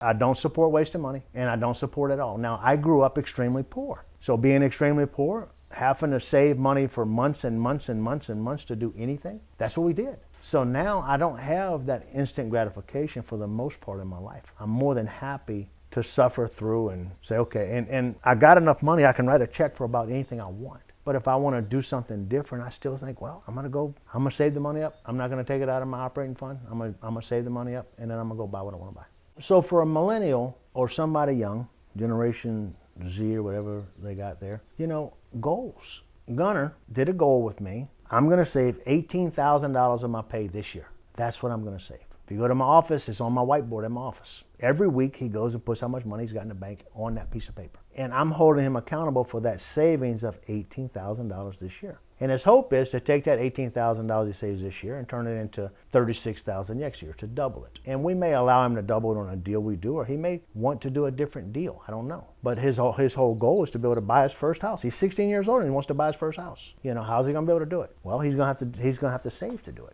I don't support wasting money, and I don't support it at all. Now, I grew up extremely poor. So being extremely poor, having to save money for months and months and months and months to do anything, that's what we did. So now I don't have that instant gratification for the most part in my life. I'm more than happy to suffer through and say, okay, and I got enough money, I can write a check for about anything I want. But if I want to do something different, I still think, well, I'm going to save the money up. I'm not going to take it out of my operating fund. I'm going to save the money up, and then I'm going to go buy what I want to buy. So for a millennial or somebody young, Generation Z or whatever they got there, goals. Gunner did a goal with me. I'm going to save $18,000 of my pay this year. That's what I'm going to save. If you go to my office, it's on my whiteboard in my office. Every week he goes and puts how much money he's got in the bank on that piece of paper. And I'm holding him accountable for that savings of $18,000 this year. And his hope is to take that $18,000 he saves this year and turn it into $36,000 next year, to double it. And we may allow him to double it on a deal we do, or he may want to do a different deal. I don't know. But his whole goal is to be able to buy his first house. He's 16 years old and he wants to buy his first house. How's he going to be able to do it? Well, he's going to have to save to do it.